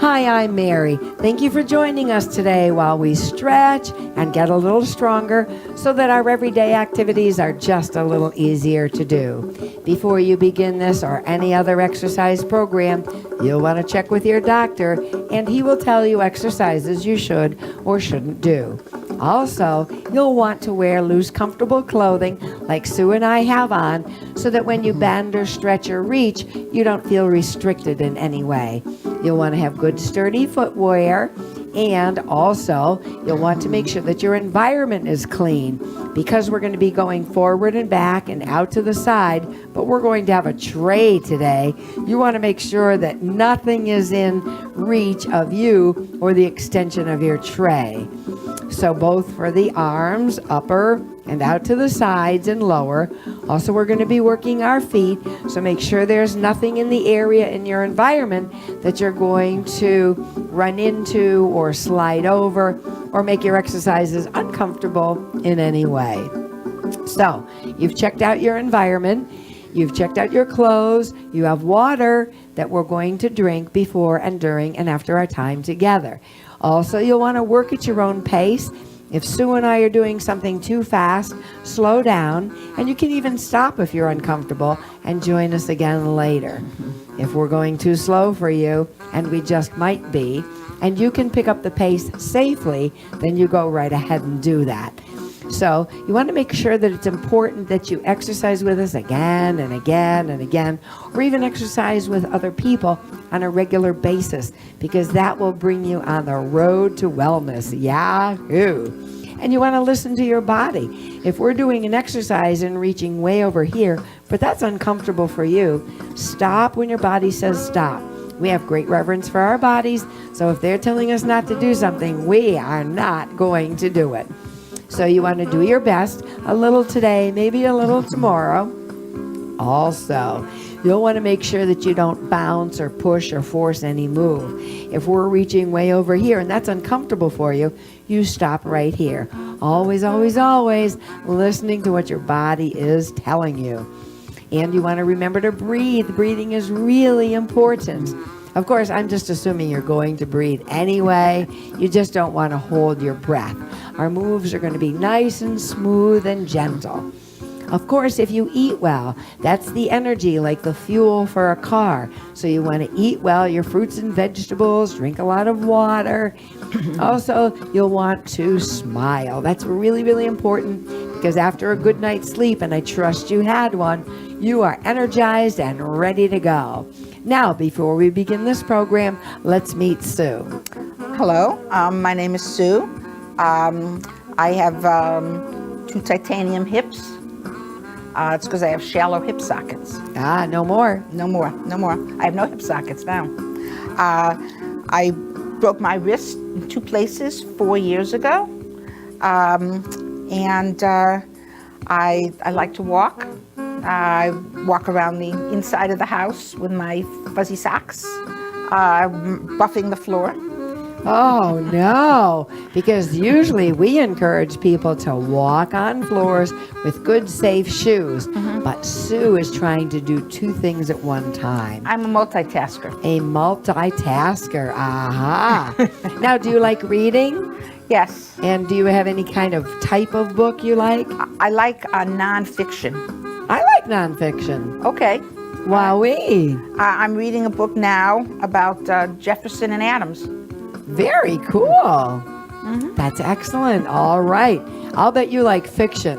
Hi, I'm Mary. Thank you for joining us today while we stretch and get a little stronger so that our everyday activities are just a little easier to do. Before you begin this or any other exercise program, you'll want to check with your doctor, and he will tell you exercises you should or shouldn't do. Also, you'll want to wear loose, comfortable clothing like Sue and I have on so that when you bend or stretch or reach, you don't feel restricted in any way. You'll want to have good, sturdy footwear, and also you'll want to make sure that your environment is clean because we're going to be going forward and back and out to the side, but we're going to have a tray today. You want to make sure that nothing is in reach of you or the extension of your tray. So both for the arms, upper and out to the sides and lower. Also, we're going to be working our feet, so make sure there's nothing in the area in your environment that you're going to run into or slide over or make your exercises uncomfortable in any way. So, you've checked out your environment, you've checked out your clothes, you have water that we're going to drink before and during and after our time together. Also, you'll want to work at your own pace. If Sue and I are doing something too fast, slow down, and you can even stop if you're uncomfortable and join us again later. If we're going too slow for you, and we just might be, and you can pick up the pace safely, then you go right ahead and do that. So you want to make sure that it's important that you exercise with us again and again and again, or even exercise with other people on a regular basis, because that will bring you on the road to wellness. Yahoo! And you want to listen to your body. If we're doing an exercise and reaching way over here, but that's uncomfortable for you, stop when your body says stop. We have great reverence for our bodies, so if they're telling us not to do something, we are not going to do it. So you want to do your best, a little today, maybe a little tomorrow. Also, you'll want to make sure that you don't bounce or push or force any move. If we're reaching way over here and that's uncomfortable for you, you stop right here. Always, always, always listening to what your body is telling you. And you want to remember to breathe. Breathing is really important. Of course, I'm just assuming you're going to breathe anyway. You just don't want to hold your breath. Our moves are going to be nice and smooth and gentle. Of course, if you eat well, that's the energy, like the fuel for a car. So you want to eat well, your fruits and vegetables, drink a lot of water. Also, you'll want to smile. That's really, really important because after a good night's sleep, and I trust you had one, you are energized and ready to go. Now, before we begin this program, let's meet Sue. Hello, my name is Sue. I have 2 titanium hips. It's because I have shallow hip sockets. No more. No more. I have no hip sockets now. I broke my wrist in 2 places 4 years ago. And I like to walk. I walk around the inside of the house with my fuzzy socks, buffing the floor. Oh, no, because usually we encourage people to walk on floors with good, safe shoes. But Sue is trying to do 2 things at one time. I'm a multitasker. A multitasker. Aha. Now, do you like reading? Yes. And do you have any kind of type of book you like? I like nonfiction. I like nonfiction. Okay. Wowee. I'm reading a book now about Jefferson and Adams. Very cool. That's excellent. All right. I'll bet you like fiction.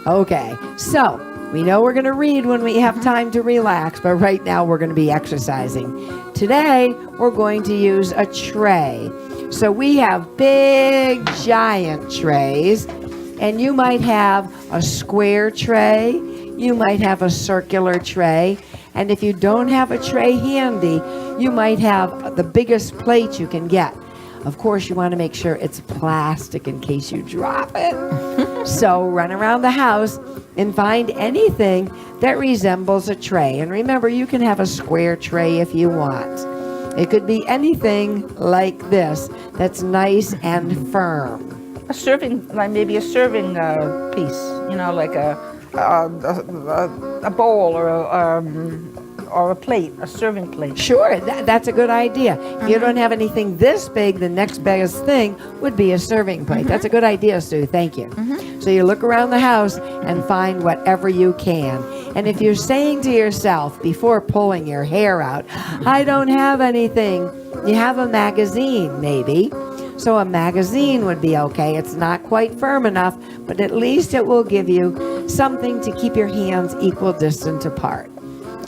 Okay. So we know we're going to read when we have time to relax, but right now we're going to be exercising. Today, we're going to use a tray. So we have big, giant trays, and you might have a square tray. You might have a circular tray. And if you don't have a tray handy, you might have the biggest plate you can get. Of course, you want to make sure it's plastic in case you drop it. So run around the house and find anything that resembles a tray. And remember, you can have a square tray if you want. It could be anything like this that's nice and firm. A serving, like maybe a serving piece, you know, like a bowl or or a plate, a serving plate. Sure, that's a good idea. If you don't have anything this big, the next biggest thing would be a serving plate. That's a good idea, Sue. Thank you. So you look around the house and find whatever you can. And if you're saying to yourself before pulling your hair out, I don't have anything, you have a magazine maybe. So a magazine would be okay. It's not quite firm enough, but at least it will give you something to keep your hands equal distance apart.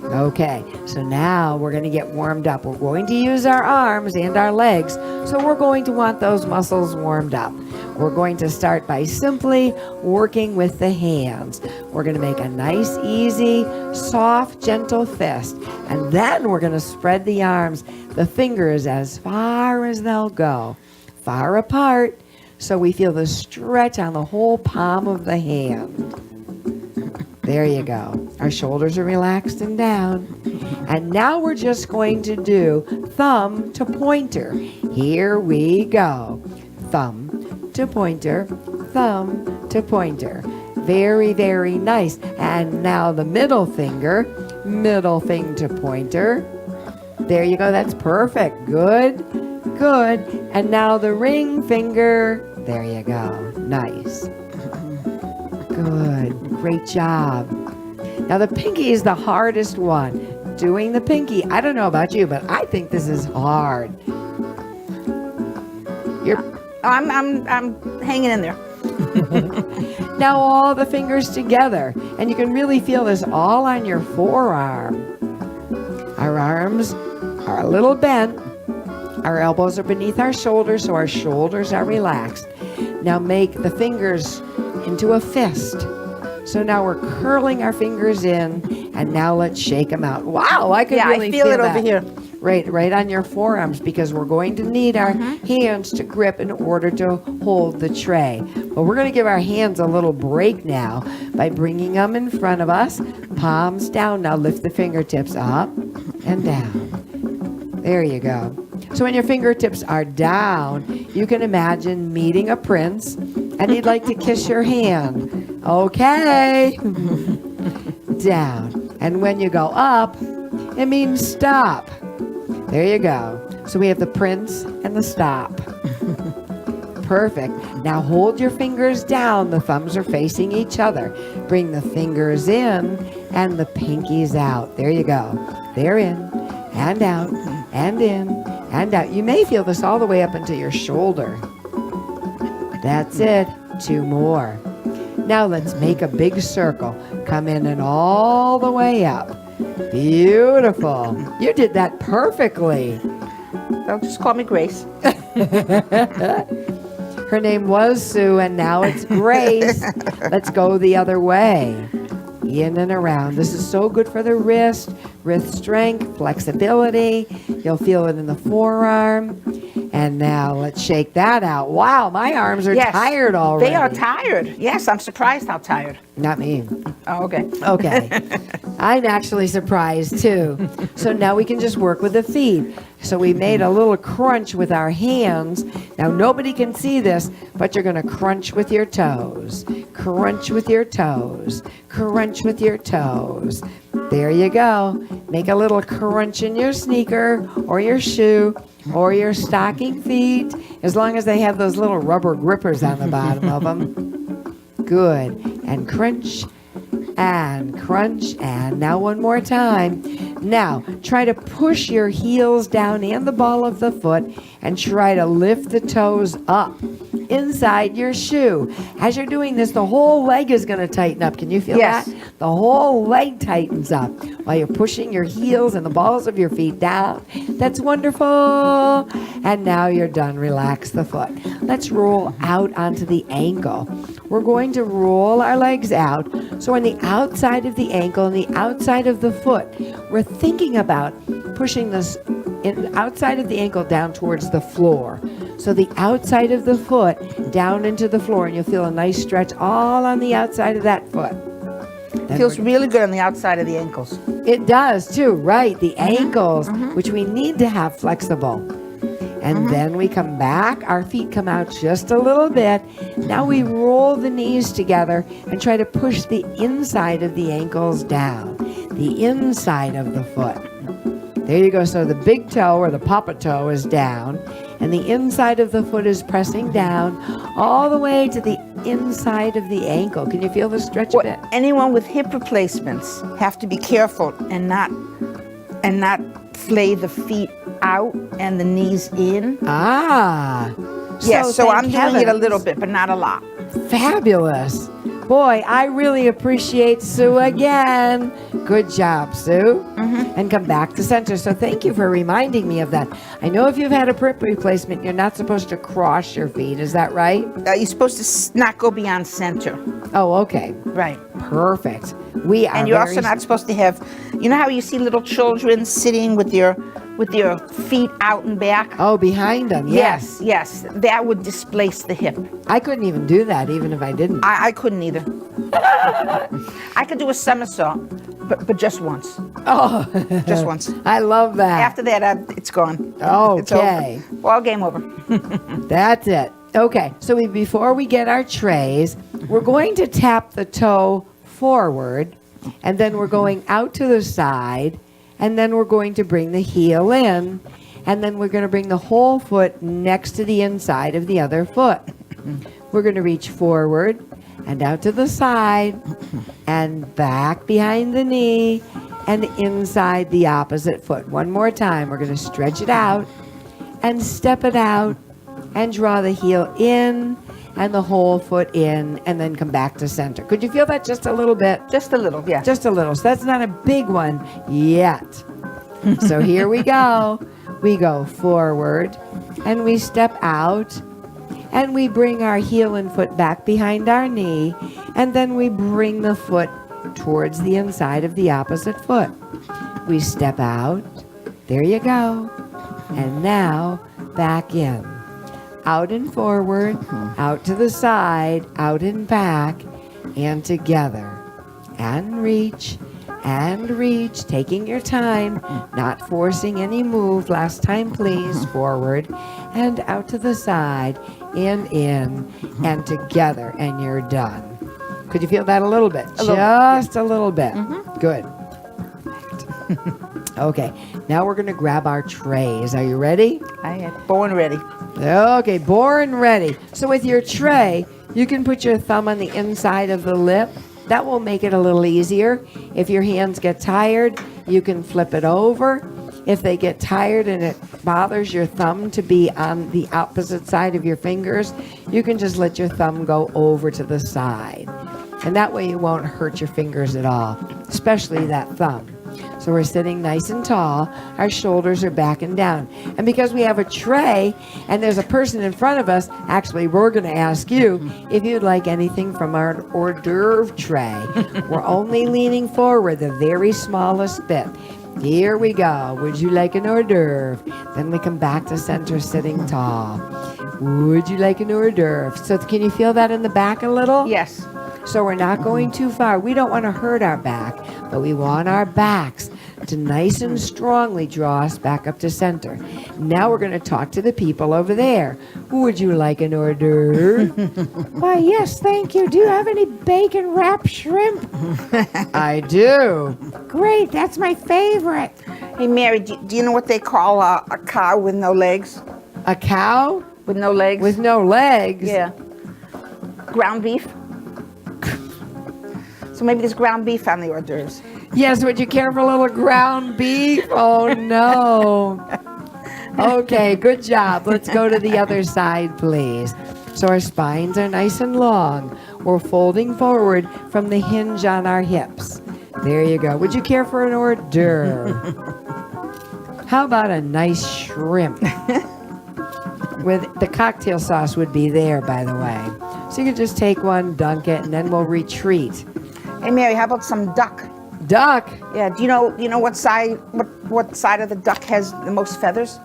Okay, so now we're going to get warmed up. We're going to use our arms and our legs, so we're going to want those muscles warmed up. We're going to start by simply working with the hands. We're going to make a nice, easy, soft, gentle fist, and then we're going to spread the arms, the fingers as far as they'll go, far apart, so we feel the stretch on the whole palm of the hand. There you go. Our shoulders are relaxed and down. And now we're just going to do thumb to pointer. Here we go. Thumb to pointer, thumb to pointer. Very, very nice. And now the middle finger to pointer. There you go. That's perfect. Good, good. And now the ring finger. There you go. Nice. Good. Great job. Now the pinky is the hardest one. Doing the pinky, I don't know about you, but I think this is hard. I'm hanging in there. Now all the fingers together, and you can really feel this all on your forearm. Our arms are a little bent. Our elbows are beneath our shoulders, so our shoulders are relaxed. Now make the fingers into a fist. So now we're curling our fingers in, and now let's shake them out. Wow, I can really I feel it that. over here. Right on your forearms, because we're going to need our hands to grip in order to hold the tray. But we're going to give our hands a little break now by bringing them in front of us, palms down. Now lift the fingertips up and down. There you go. So when your fingertips are down, you can imagine meeting a prince, and he'd like to kiss your hand. Okay. Down. And when you go up, it means stop. There you go. So we have the prince and the stop. Perfect. Now hold your fingers down. The thumbs are facing each other. Bring the fingers in and the pinkies out. There you go. They're in and out and in and out. You may feel this all the way up into your shoulder. That's it. 2 more. Now let's make a big circle. Come in and all the way up. Beautiful. You did that perfectly. They'll just call me Grace. Her name was Sue, and now it's Grace. Let's go the other way. In and around. This is so good for the wrist strength, flexibility. You'll feel it in the forearm. And now let's shake that out. Wow, my arms are tired already. They are tired. Yes, I'm surprised how tired. Not me. Oh, okay. Okay. I'm actually surprised too. So now we can just work with the feet. So we made a little crunch with our hands. Now nobody can see this, but you're going to crunch with your toes. Crunch with your toes. Crunch with your toes. There you go. Make a little crunch in your sneaker or your shoe or your stocking feet, as long as they have those little rubber grippers on the bottom of them. Good. And crunch and crunch, and now one more time. Now try to push your heels down and the ball of the foot and try to lift the toes up inside your shoe. As you're doing this, the whole leg is going to tighten up. Can you feel that? The whole leg tightens up while you're pushing your heels and the balls of your feet down. That's wonderful. And now you're done. Relax the foot. Let's roll out onto the ankle. We're going to roll our legs out. So on the outside of the ankle and the outside of the foot, we're thinking about pushing this outside of the ankle down towards the floor. So the outside of the foot down into the floor, and you'll feel a nice stretch all on the outside of that foot. It feels really good on the outside of the ankles. It does too, right? The ankles, which we need to have flexible. And then we come back, our feet come out just a little bit. Now we roll the knees together and try to push the inside of the ankles down. the inside of the foot. There you go. So the big toe or the papa toe is down, and the inside of the foot is pressing down all the way to the inside of the ankle. Can you feel the stretch a bit? Anyone with hip replacements have to be careful and not flay the feet out and the knees in. Ah. Yes, so I'm thank doing it a heavens. little bit, but not a lot. Fabulous. Boy, I really appreciate Sue again. Good job, Sue. And come back to center. So thank you for reminding me of that. I know if you've had a hip replacement, you're not supposed to cross your feet. Is that right? You're supposed to not go beyond center. Oh, okay. Right. Perfect. We are And you're very also not supposed to have, you know how you see little children sitting with their feet out and back? Oh, behind them. Yes. Yes. That would displace the hip. I couldn't even do that, even if I didn't. I couldn't either. I could do a somersault, but just once. Oh, Just once. I love that. After that, it's gone. It's Okay. over. Well, game over. That's it. Okay, so before we get our trays, we're going to tap the toe forward, and then we're going out to the side, and then we're going to bring the heel in, and then we're going to bring the whole foot next to the inside of the other foot. We're going to reach forward and out to the side, and back behind the knee, and inside the opposite foot. One more time. We're going to stretch it out and step it out and draw the heel in and the whole foot in, and then come back to center. Could you feel that just a little bit? Just a little, yeah. Just a little. So that's not a big one yet. So here we go. We go forward and we step out and we bring our heel and foot back behind our knee, and then we bring the foot towards the inside of the opposite foot. We step out. There you go. And now back in. Out and forward, out to the side, out and back, and together. And reach, taking your time, not forcing any move. Last time, please. Forward and out to the side, and in, and together, and you're done. Could you feel that a little bit? Just a little bit. Good. Okay, now we're going to grab our trays. Are you ready? I am born ready. Okay, born ready. So with your tray, you can put your thumb on the inside of the lip. That will make it a little easier. If your hands get tired, you can flip it over. If they get tired and it bothers your thumb to be on the opposite side of your fingers, you can just let your thumb go over to the side. And that way you won't hurt your fingers at all, especially that thumb. So we're sitting nice and tall. Our shoulders are back and down. And because we have a tray and there's a person in front of us, actually, we're going to ask you if you'd like anything from our hors d'oeuvre tray. We're only leaning forward the very smallest bit. Here we go. Would you like an hors d'oeuvre? Then we come back to center sitting tall. Would you like an hors d'oeuvre? So can you feel that in the back a little? Yes. So we're not going too far. We don't want to hurt our back, but we want our backs to nice and strongly draw us back up to center. Now we're going to talk to the people over there. Would you like an hors d'oeuvre? Why, yes, thank you. Do you have any bacon wrapped shrimp? I do. Great, that's my favorite. Hey, Mary, do you know what they call a cow with no legs? A cow? With no legs? With no legs? Yeah. Ground beef? So maybe there's ground beef on the hors d'oeuvres. Yes, would you care for a little ground beef? Oh, no. Okay, good job. Let's go to the other side, please. So our spines are nice and long. We're folding forward from the hinge on our hips. There you go. Would you care for an hors d'oeuvre? How about a nice shrimp? With the cocktail sauce would be there, by the way. So you can just take one, dunk it, and then we'll retreat. Hey, Mary, how about some duck? Duck? Yeah. Do you know what side of the duck has the most feathers?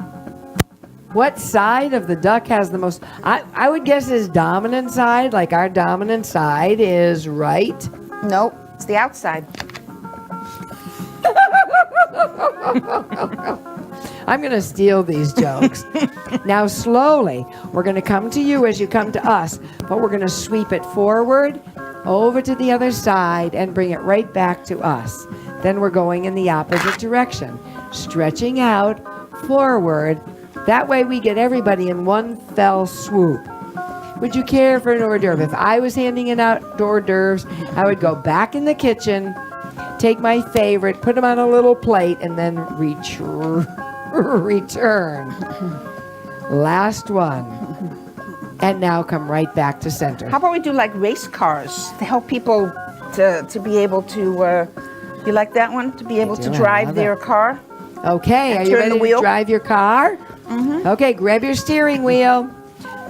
What side of the duck has the most? I would guess his dominant side, like our dominant side is right. Nope, it's the outside. I'm going to steal these jokes. Now, slowly, we're going to come to you as you come to us, but we're going to sweep it forward over to the other side and bring it right back to us. Then we're going in the opposite direction, stretching out forward. That way we get everybody in one fell swoop. Would you care for an hors d'oeuvre? If I was handing out hors d'oeuvres, I would go back in the kitchen, take my favorite, put them on a little plate, and then return. Last one. And now come right back to center. How about we do like race cars to help people to be able to, you like that one? To be able to drive their car? Okay, are you turn the ready wheel? to drive your car? Okay, grab your steering wheel.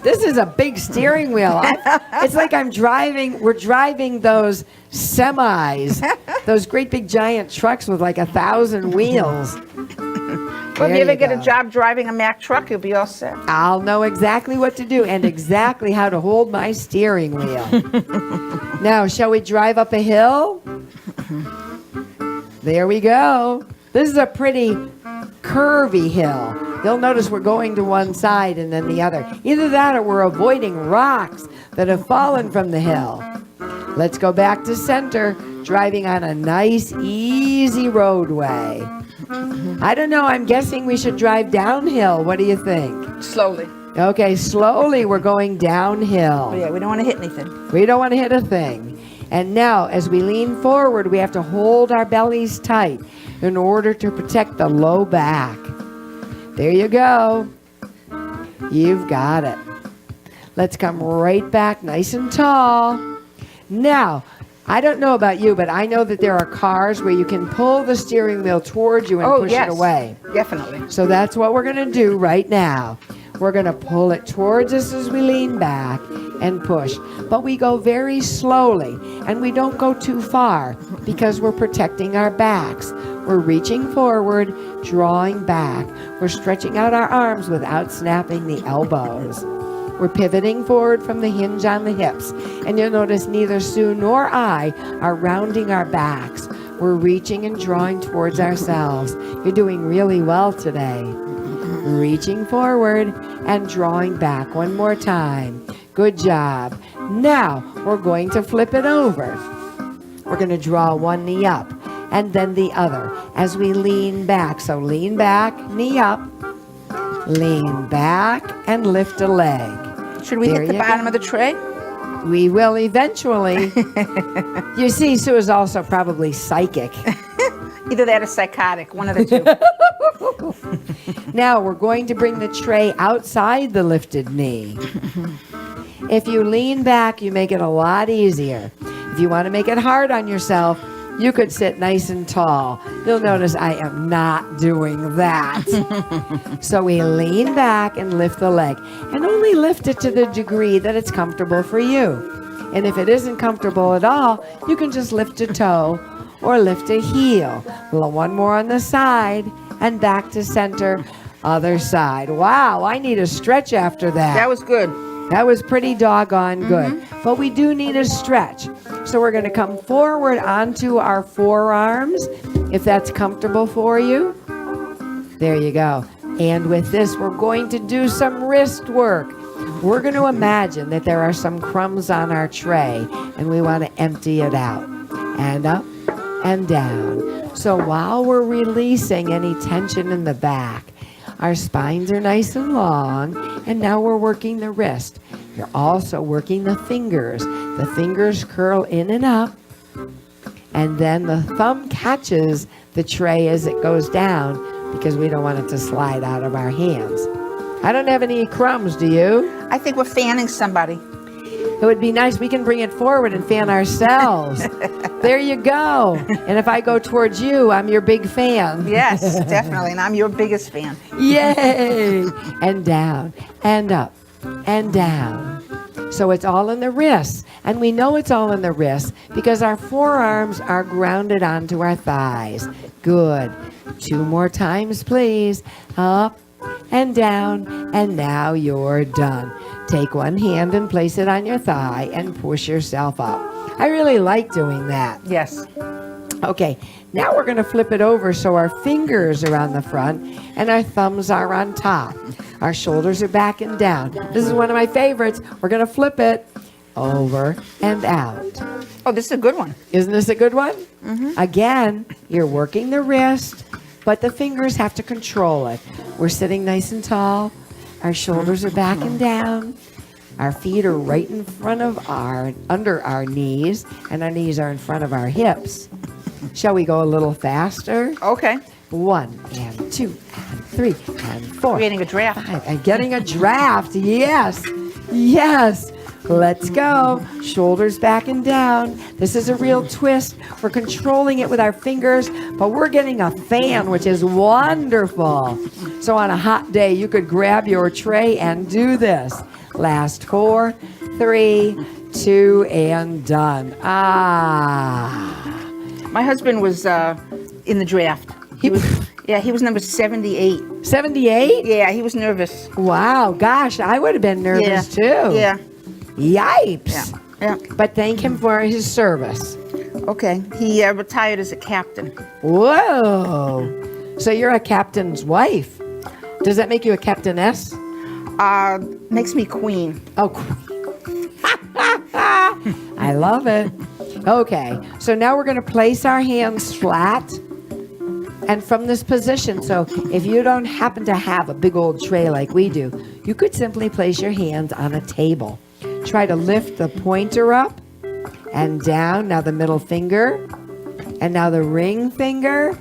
This is a big steering wheel. It's like we're driving those semis, those great big giant trucks with like 1,000 wheels. Well, if There you ever you get a go. job driving a Mack truck, you'll be all set. I'll know exactly what to do and exactly how to hold my steering wheel. Now, shall we drive up a hill? There we go. This is a pretty curvy hill. You'll notice we're going to one side and then the other. Either that or we're avoiding rocks that have fallen from the hill. Let's go back to center, driving on a nice, easy roadway. I don't know. I'm guessing we should drive downhill. What do you think? Slowly. Okay, slowly we're going downhill. Oh, yeah, we don't want to hit anything. We don't want to hit a thing. And now, as we lean forward, we have to hold our bellies tight in order to protect the low back. There you go. You've got it. Let's come right back nice and tall. Now, I don't know about you, but I know that there are cars where you can pull the steering wheel towards you and Oh, push yes. it away. Definitely. So that's what we're going to do right now. We're going to pull it towards us as we lean back and push. But we go very slowly, and we don't go too far because we're protecting our backs. We're reaching forward, drawing back. We're stretching out our arms without snapping the elbows. We're pivoting forward from the hinge on the hips. And you'll notice neither Sue nor I are rounding our backs. We're reaching and drawing towards ourselves. You're doing really well today. Reaching forward and drawing back one more time. Good job. Now we're going to flip it over. We're going to draw one knee up and then the other as we lean back. So lean back, knee up, lean back, and lift a leg. Should we There hit the you bottom go. of the tray? We will eventually. You see, Sue is also probably psychic. Either that or psychotic, one of the two. Now we're going to bring the tray outside the lifted knee. If you lean back, you make it a lot easier. If you want to make it hard on yourself, you could sit nice and tall. You'll notice I am not doing that. So we lean back and lift the leg, and only lift it to the degree that it's comfortable for you. And if it isn't comfortable at all, you can just lift a toe or lift a heel. One more on the side and back to center. Other side. Wow, I need a stretch after that. That was good. That was pretty doggone good. But we do need a stretch. So we're going to come forward onto our forearms, if that's comfortable for you. There you go. And with this, we're going to do some wrist work. We're going to imagine that there are some crumbs on our tray, and we want to empty it out. And up and down. So while we're releasing any tension in the back, our spines are nice and long, and now we're working the wrist. You're also working the fingers. The fingers curl in and up, and then the thumb catches the tray as it goes down because we don't want it to slide out of our hands. I don't have any crumbs, do you? I think we're fanning somebody. It would be nice. We can bring it forward and fan ourselves. There you go. And if I go towards you, I'm your big fan. Yes, definitely. And I'm your biggest fan. Yay! And down, and up, and down. So it's all in the wrists. And we know it's all in the wrists because our forearms are grounded onto our thighs. Good. 2 more times, please. Up and down. And now you're done. Take one hand and place it on your thigh and push yourself up. I really like doing that. Yes. Okay, now we're going to flip it over so our fingers are on the front and our thumbs are on top. Our shoulders are back and down. This is one of my favorites. We're going to flip it. over, and out. Oh, this is a good one. Isn't this a good one? Again, you're working the wrist, but the fingers have to control it. We're sitting nice and tall. Our shoulders are back and down. Our feet are right in front of under our knees, and our knees are in front of our hips. Shall we go a little faster? Okay. 1 and 2 and 3 and 4. We're getting a draft. 5 and getting a draft. Yes. Yes. Let's go. Shoulders back and down. This is a real twist. We're controlling it with our fingers, but we're getting a fan, which is wonderful. So on a hot day, you could grab your tray and do this. Last 4, 3, 2, and done. My husband was in the draft. He was number 78. 78? Yeah, he was nervous. Wow. Gosh, I would have been nervous too. Yeah. Yipes. Yeah. But thank him for his service. Okay. He retired as a captain. Whoa. So you're a captain's wife. Does that make you a captainess? Makes me queen. Oh, queen. I love it. Okay. So now we're going to place our hands flat. And from this position, so if you don't happen to have a big old tray like we do, you could simply place your hands on a table. Try to lift the pointer up and down. Now the middle finger, and now the ring finger,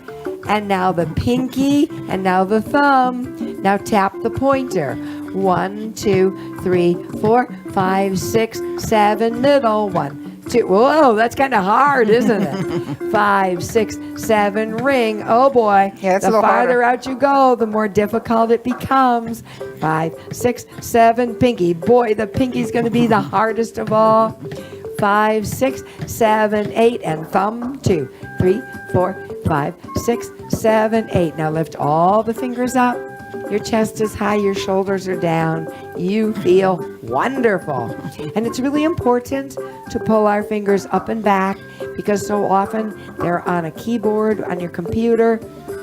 and now the pinky, and now the thumb. Now tap the pointer. 1, 2, 3, 4, 5, 6, 7, middle. 1, 2. Whoa, that's kind of hard, isn't it? 5, 6, 7, ring. Oh boy. Yeah, it's the a little farther harder. out you go, the more difficult it becomes. 5, 6, 7, pinky. Boy, the pinky's going to be the hardest of all. 5, 6, 7, 8, and thumb. 2, 3, 4, 5, 6, 7, 8. Now lift all the fingers up. Your chest is high, your shoulders are down. You feel wonderful. And it's really important to pull our fingers up and back because so often they're on a keyboard on your computer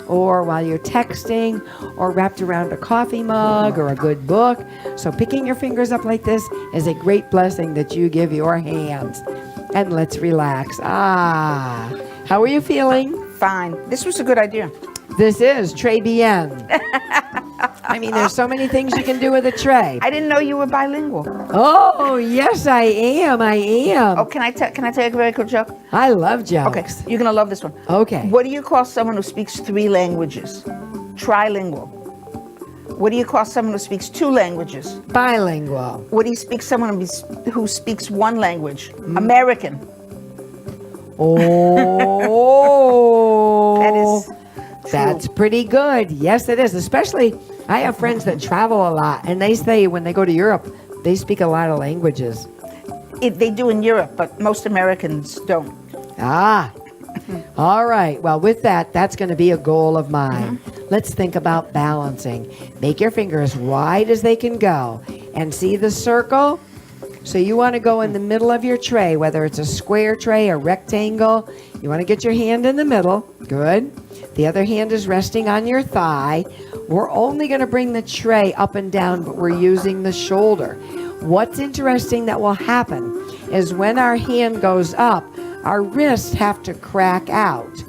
or while you're texting or wrapped around a coffee mug or a good book. So picking your fingers up like this is a great blessing that you give your hands. And let's relax. How are you feeling? Fine. This was a good idea. This is Tray Bien. I mean, there's so many things you can do with a tray. I didn't know you were bilingual. Oh, yes, I am. I am. Oh, can I tell you a very quick joke? I love jokes. Okay, you're gonna love this one. Okay. What do you call someone who speaks 3 languages? Trilingual. What do you call someone who speaks 2 languages? Bilingual. What do you speak someone who speaks 1 language? American. Oh. That is true. That's pretty good. Yes, it is. Especially, I have friends that travel a lot, and they say when they go to Europe, they speak a lot of languages. They do in Europe, but most Americans don't. All right. Well, with that, that's going to be a goal of mine. Let's think about balancing. Make your fingers wide as they can go. And see the circle? So you want to go in the middle of your tray, whether it's a square tray, a rectangle. You want to get your hand in the middle. Good. The other hand is resting on your thigh. We're only going to bring the tray up and down, but we're using the shoulder. What's interesting that will happen is when our hand goes up, our wrists have to crack out.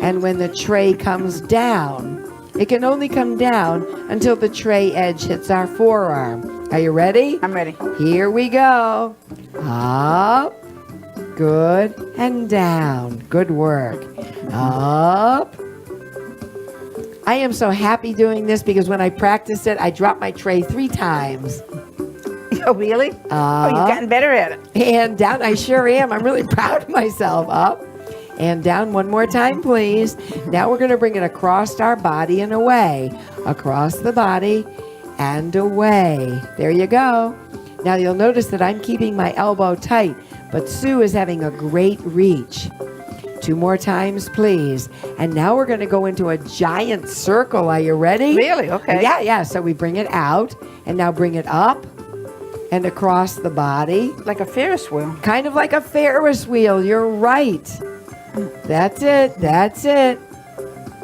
And when the tray comes down, it can only come down until the tray edge hits our forearm. Are you ready? I'm ready. Here we go. Up. Good. And down. Good work. Up. I am so happy doing this because when I practice it, I drop my tray 3 times. Oh, really? You've gotten better at it. And down. I sure am. I'm really proud of myself. Up. And down one more time, please. Now we're going to bring it across our body and away. Across the body and away. There you go. Now you'll notice that I'm keeping my elbow tight, but Sue is having a great reach. 2 more times, please. And now we're going to go into a giant circle. Are you ready? Really? Okay. Yeah. So we bring it out, and now bring it up and across the body. Like a Ferris wheel. Kind of like a Ferris wheel. You're right. That's it.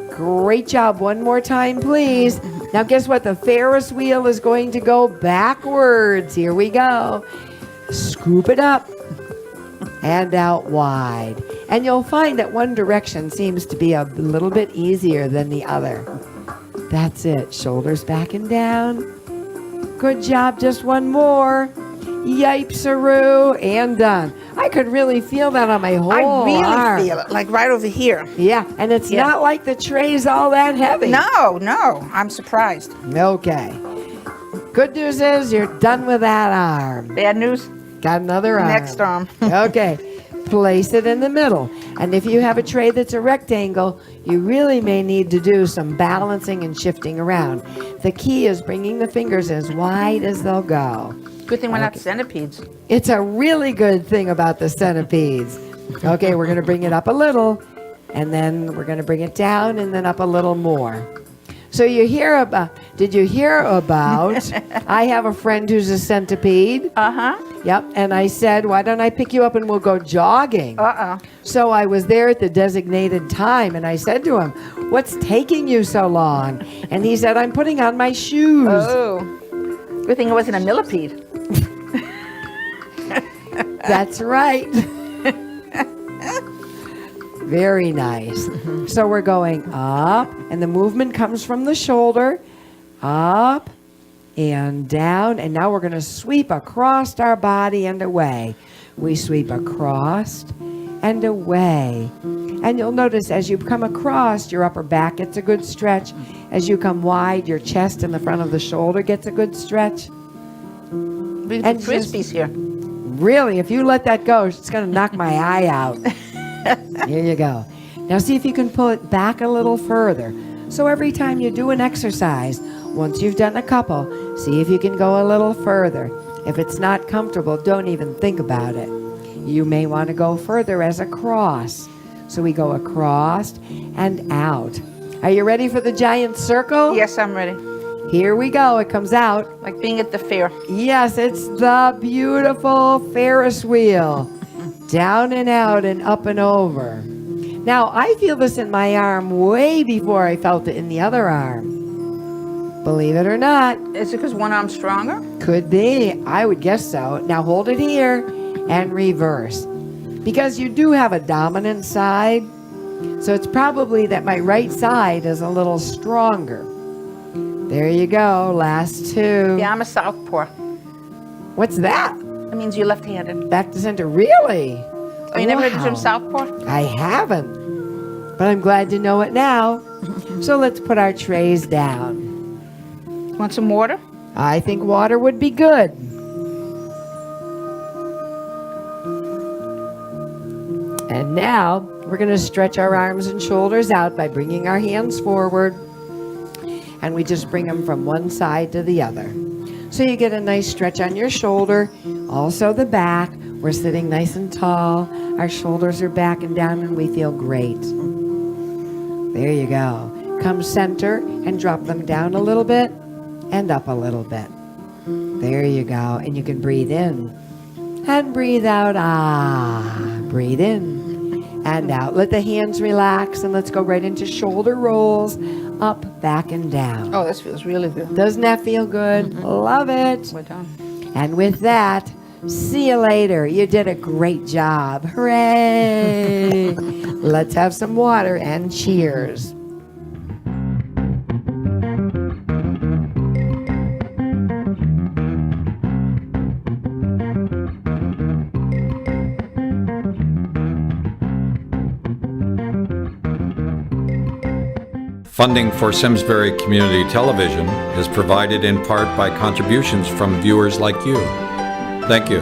Great job. One more time, please. Now, guess what? The Ferris wheel is going to go backwards. Here we go. Scoop it up and out wide. And you'll find that one direction seems to be a little bit easier than the other. That's it. Shoulders back and down. Good job. Just one more. Yipes-a-roo, and done. I could really feel that on my whole arm. Feel it, like right over here. Yeah, and it's Yeah. not like the tray's all that heavy. No, I'm surprised. Okay. Good news is you're done with that arm. Bad news, Got another arm. next arm. Okay. Place it in the middle. And if you have a tray that's a rectangle, you really may need to do some balancing and shifting around. The key is bringing the fingers as wide as they'll go. Good thing we're not centipedes. It's a really good thing about the centipedes. Okay, we're going to bring it up a little, and then we're going to bring it down, and then up a little more. So did you hear about, I have a friend who's a centipede. Uh-huh. Yep, and I said, why don't I pick you up and we'll go jogging? Uh-oh. So I was there at the designated time, and I said to him, what's taking you so long? And he said, I'm putting on my shoes. Oh. Good thing it wasn't a millipede. That's right. Very nice. So we're going up, and the movement comes from the shoulder, up and down, and now we're going to sweep across our body and away. We sweep across and away. And you'll notice as you come across, your upper back gets a good stretch. As you come wide, your chest and the front of the shoulder gets a good stretch. Big And frisbees here. Really, if you let that go, it's going to knock my eye out. Here you go. Now see if you can pull it back a little further. So every time you do an exercise, once you've done a couple, see if you can go a little further. If it's not comfortable, don't even think about it. You may want to go further as a cross. So we go across and out. Are you ready for the giant circle? Yes, I'm ready. Here we go. It comes out. Like being at the fair. Yes, it's the beautiful Ferris wheel. Down and out and up and over. Now, I feel this in my arm way before I felt it in the other arm. Believe it or not, Is it because one arm's stronger? could be. I would guess so. Now hold it here and reverse. Because you do have a dominant side, so it's probably that my right side is a little stronger. There you go, last two. Yeah, I'm a southpaw. What's that? That means you're left-handed. Back to center, really? Oh, you never heard the term southpaw? I haven't, but I'm glad to know it now. So let's put our trays down. Want some water? I think water would be good. And now we're going to stretch our arms and shoulders out by bringing our hands forward. And we just bring them from one side to the other. So you get a nice stretch on your shoulder, also the back. We're sitting nice and tall. Our shoulders are back and down and we feel great. There you go. Come center and drop them down a little bit and up a little bit. There you go. And you can breathe in and breathe out. Ah, breathe in and out. Let the hands relax and let's go right into shoulder rolls. Up, back, and down. Oh, this feels really good. Doesn't that feel good? Love it. We're done. And with that, see you later. You did a great job. Hooray! Let's have some water and cheers. Funding for Simsbury Community Television is provided in part by contributions from viewers like you. Thank you.